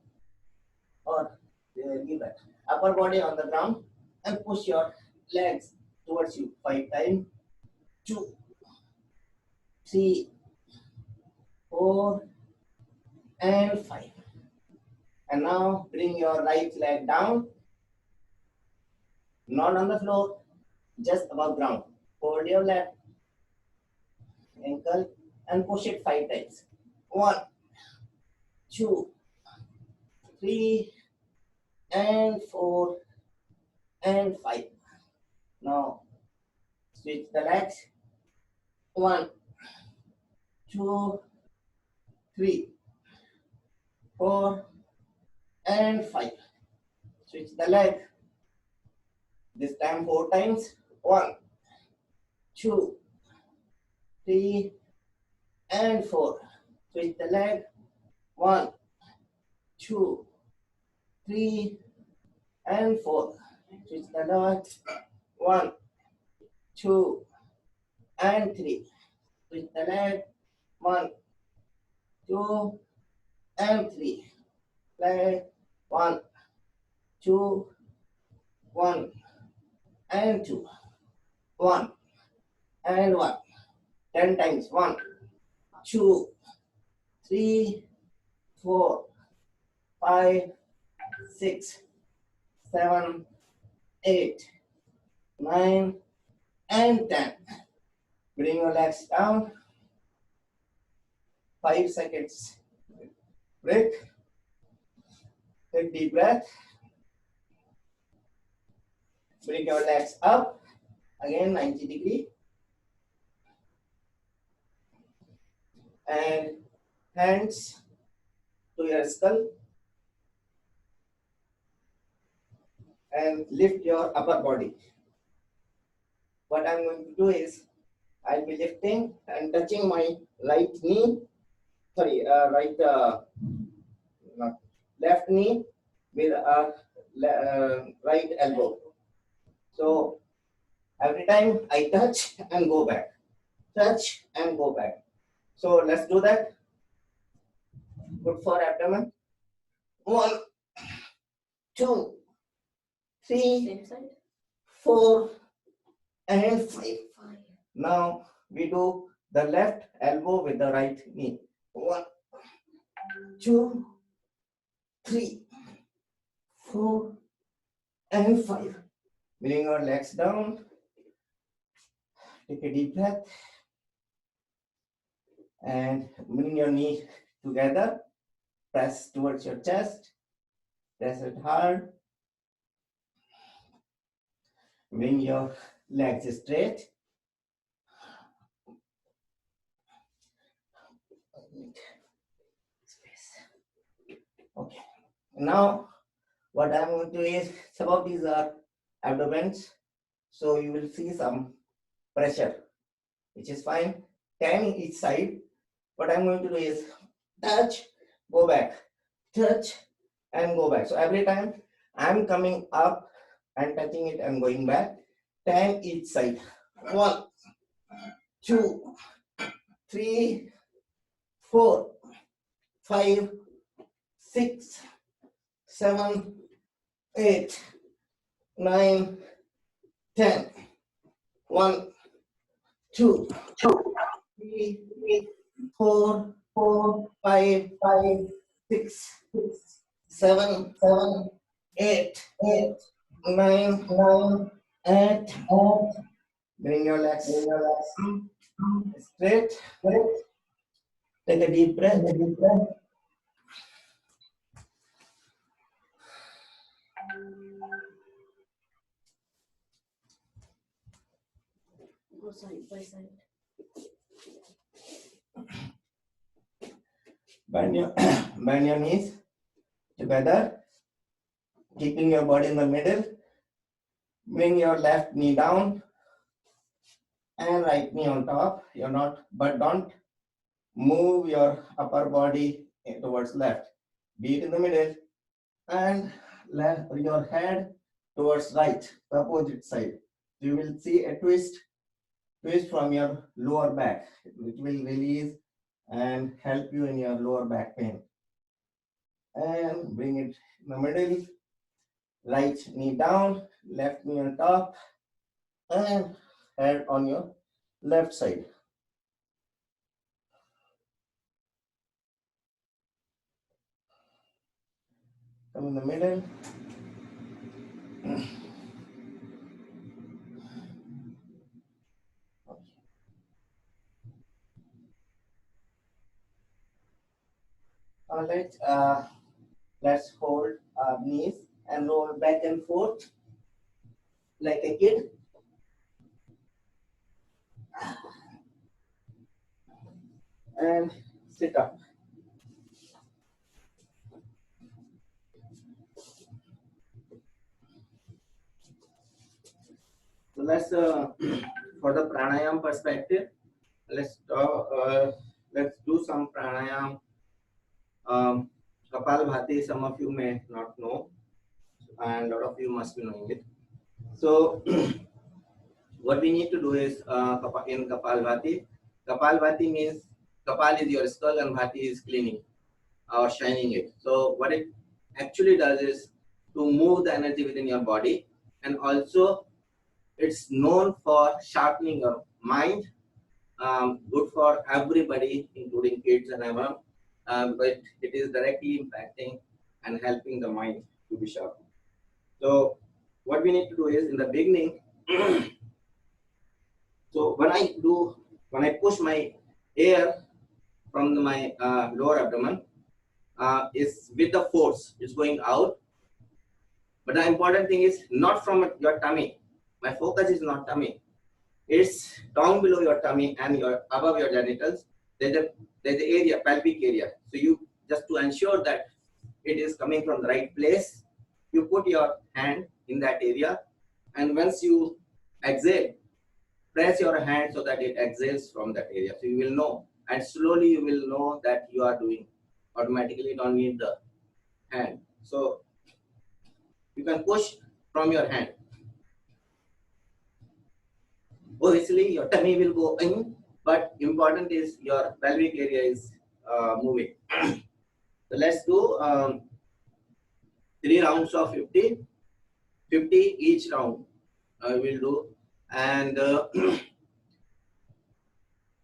give that, upper body on the ground, and push your legs towards you 5 times. 2, 3, 4, and 5. And now bring your right leg down, not on the floor, just above ground. Hold your left ankle and push it 5 times. 1, 2, 3, and 4, and 5. Now switch the legs. 1, 2, 3, 4, and 5. Switch the leg. This time 4 times. 1, 2, 3, and 4. Switch the leg. 1, 2, 3, and 4. Switch the leg. 1, 2, and 3. Switch the leg. 1, 2, and 3. Leg. 1, 2, 1, and 2. 1, and 1. 10 times. 1, 2, 3, 4, 5, 6, 7, 8, 9, and 10. Bring your legs down. 5 seconds. Break. Take deep breath. Bring your legs up. Again 90 degree. And hands to your skull. And lift your upper body. What I'm going to do is, I'll be lifting and touching my right knee, left knee with right elbow. So every time I touch and go back, touch and go back. So let's do that. Good for abdomen. 1, 2, 3, Same side. 4, and 5. Now we do the left elbow with the right knee. 1, 2, 3, 4, and 5. Bring your legs down. Take a deep breath. And bring your knee together. Press towards your chest. Press it hard. Bring your legs straight. Okay. Now, what I'm going to do is, some of these are abdomens, so you will see some pressure, which is fine. 10 each side. What I'm going to do is touch, go back, touch, and go back. So every time I'm coming up and touching it and going back, 10 each side. 1, 2, 3, 4, 5, 6, 7, 8, 9, 10. 1, 2, 3, 4, 5, 6, 7, 8, 9, and 10. Bring your legs straight. Take a deep breath. Go side by side. Bend your knees together, keeping your body in the middle. Bring your left knee down and right knee on top. But don't move your upper body towards left. Be it in the middle, and your head towards right, the opposite side. You will see a twist from your lower back. It will release and help you in your lower back pain. And bring it in the middle. Right knee down, left knee on top, and head on your left side. Come in the middle. All right, let's hold our knees and roll back and forth like a kid. And sit up. So let's for the pranayam perspective, let's do some pranayam. Kapalbhati, some of you may not know, and a lot of you must be knowing it. So what we need to do is in Kapalbhati. Kapalbhati means Kapal is your skull and Bhati is cleaning or shining it. So what it actually does is to move the energy within your body, and also it's known for sharpening your mind. Good for everybody, including kids and everyone, but it is directly impacting and helping the mind to be sharp. So what we need to do is in the beginning. So when I push my air from my lower abdomen, is with the force, it's going out. But the important thing is not from your tummy. My focus is not tummy. It's down below your tummy and your above your genitals. There's an area, pelvic area. So you just to ensure that it is coming from the right place, you put your hand in that area, and once you exhale, press your hand so that it exhales from that area. So you will know, and slowly you will know that you are doing automatically. Don't need the hand. So you can push from your hand. Obviously, your tummy will go in, but important is your pelvic area is moving. So let's do 3 rounds of 50, 50 each round. We'll do, and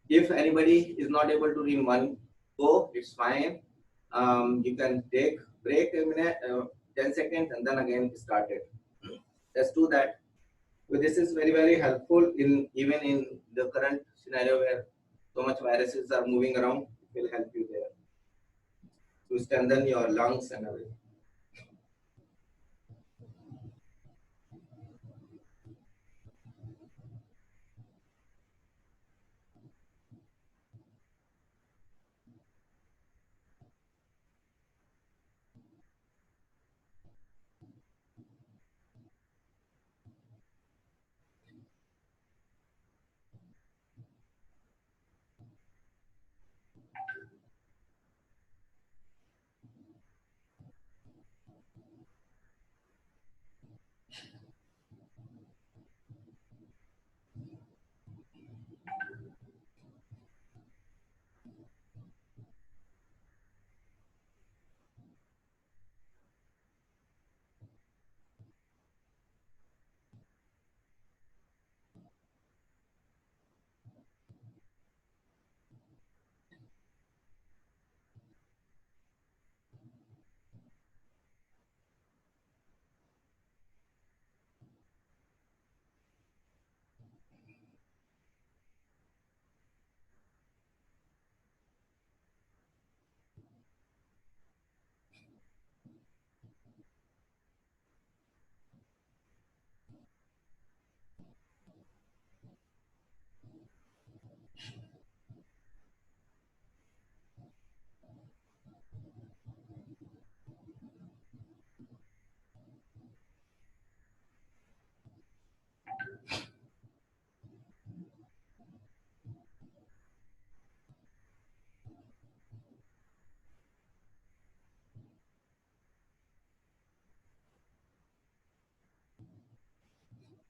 if anybody is not able to do in one go, it's fine. You can take break a minute, 10 seconds, and then again start it. Let's do that. So this is very, very helpful in even in the current scenario where so much viruses are moving around. It will help you there to strengthen your lungs and everything.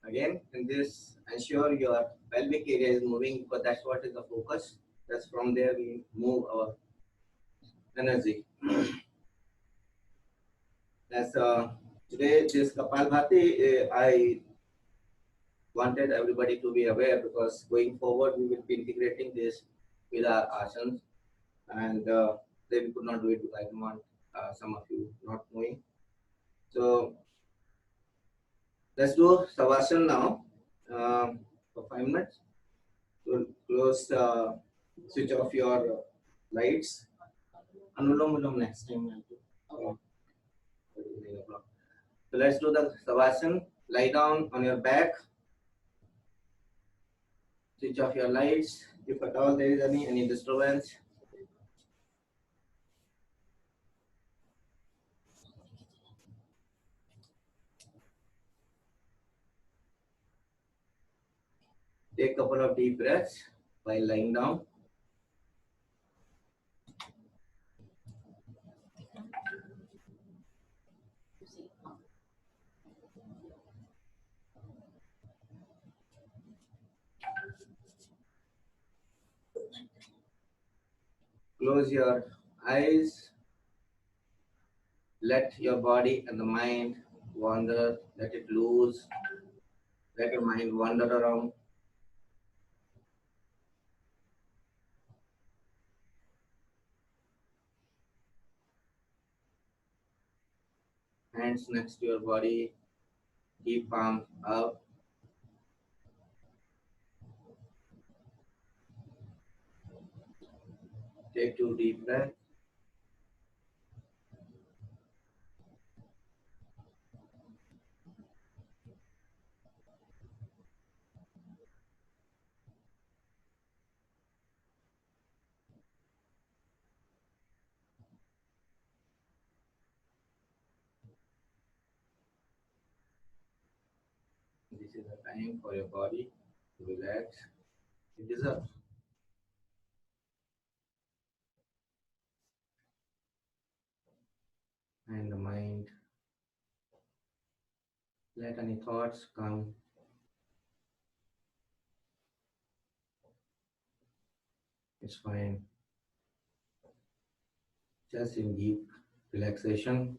Again, in this, ensure your pelvic area is moving because that's what is the focus. That's from there we move our energy. As today, this Kapalbhati, I wanted everybody to be aware because going forward we will be integrating this with our asanas, and they could not do it because I don't want some of you not knowing. So let's do Savasana now for 5 minutes. So close, switch off your lights. Anulom Ulom next time. So let's do the Savasana. Lie down on your back. Switch off your lights. If at all there is any disturbance. Take a couple of deep breaths while lying down. Close your eyes. Let your body and the mind wander. Let it loose. Let your mind wander around. Hands next to your body. Keep palms up. Take 2 deep breaths. This is the time for your body to relax. It deserves. And the mind. Let any thoughts come. It's fine. Just in deep relaxation.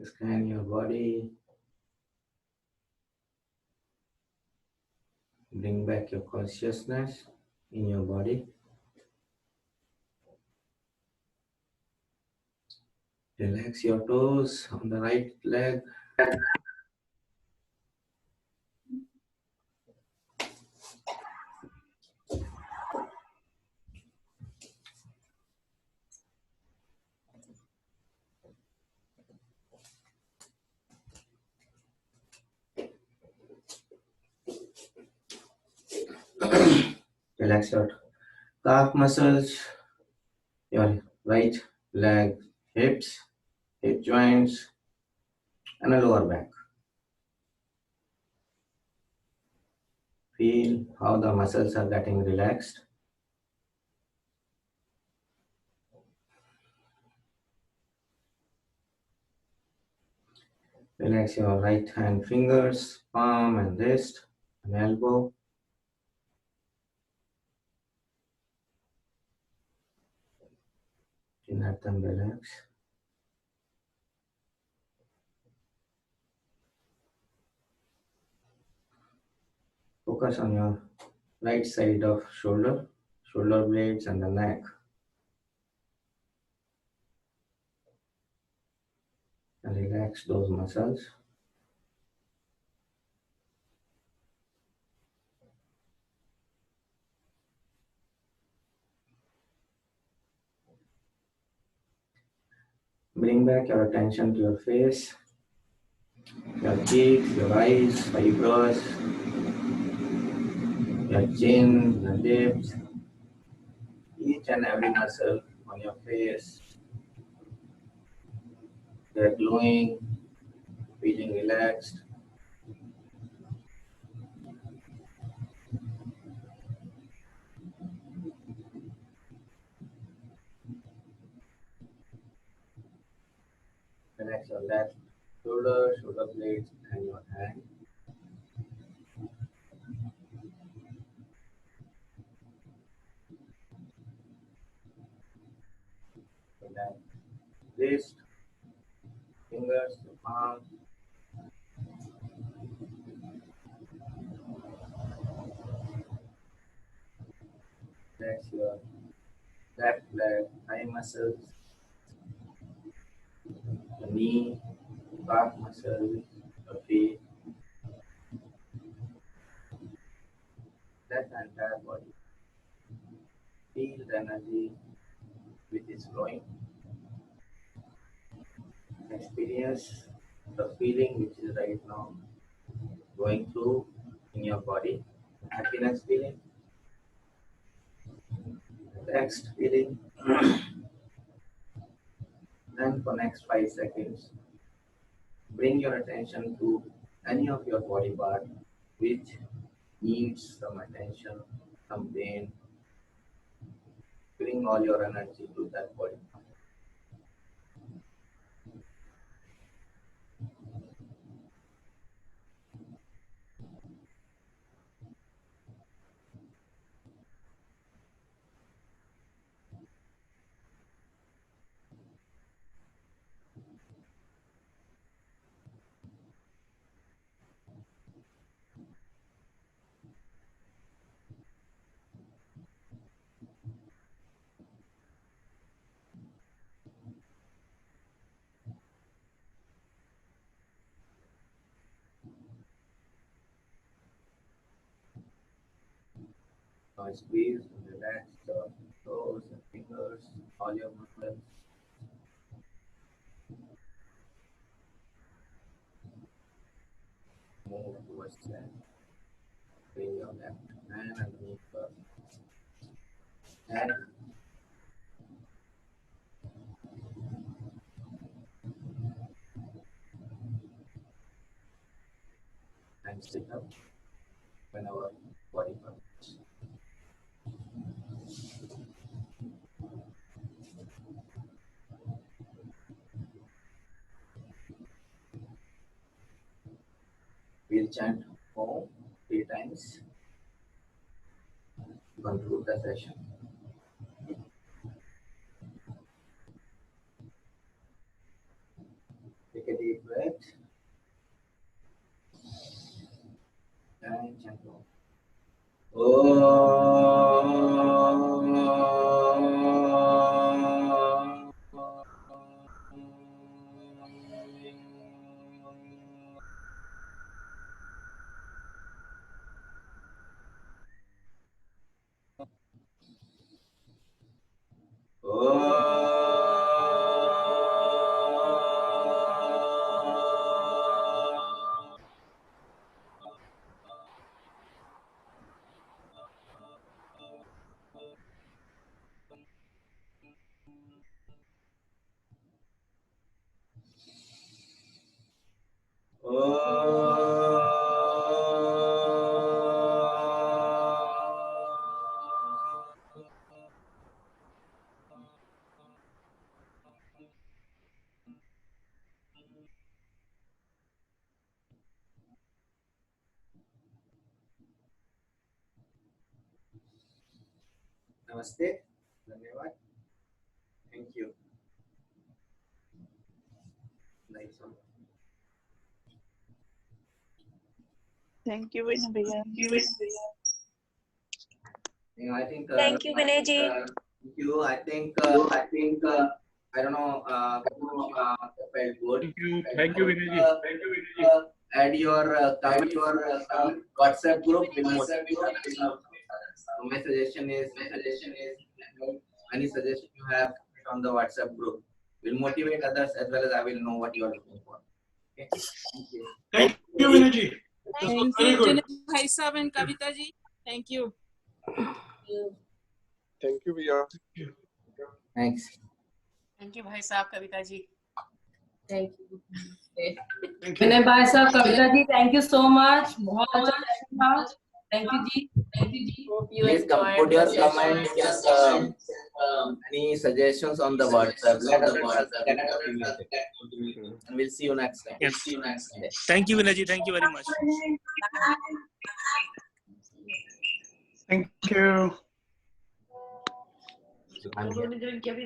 Scan your body. Bring back your consciousness in your body. Relax your toes on the right leg. Relax your calf muscles, your right leg, hips, hip joints, and the lower back. Feel how the muscles are getting relaxed. Relax your right hand fingers, palm and wrist, and elbow. Let them relax. Focus on your right side of shoulder blades and the neck. And relax those muscles. Bring back your attention to your face, your cheeks, your eyes, eyebrows, your chin, your lips, each and every muscle on your face. They're glowing, feeling relaxed. Relax your left shoulder, shoulder blades, and your hand. Relax wrist, fingers, your palm. Relax your left leg, thigh muscles, the knee, back muscles, the feet. That entire body. Feel the energy which is flowing. Experience the feeling which is right now going through in your body. Happiness feeling, relaxed feeling. And for next 5 seconds, bring your attention to any of your body part which needs some attention, some pain. Bring all your energy to that body. Now squeeze and relax the toes and fingers, all your muscles. Move towards that. Bring your left hand underneath the head. And sit up whenever body permits. We'll chant Om 3 times. Conclude the session. Take a deep breath. And chant Om. Namaste. Dhanyavad. Thank you. Nice one. Thank you, Vinay bhaiya. I think. Thank you, Vinay ji. Thank you. I think. I don't know. Felt good. Thank you, Vinay ji. Add your WhatsApp group. My suggestion is any suggestion you have on the WhatsApp group will motivate others as well as I will know what you are looking for. Okay. Thank you. Thank you, Vinay ji. This was Thank very you, good. Vinay Bhai Sahab and Kavita ji. Thank you. Thank you, Vijay. Thanks. Thank you, Bhai Sahab, Kavita ji. Thank you. Thank you. विनय भाई साहब, Kavita ji, thank you so much. बहुत अच्छा था. Thank you, Ji. Thank you, Ji. Hope you Please enjoyed put the your session. comments and any suggestions on the WhatsApp. Let us get motivated. And we'll see you next time. Yes. See you next time. Thank you, Vinay ji. Thank you very much. Thank you. I'm here. क्या भी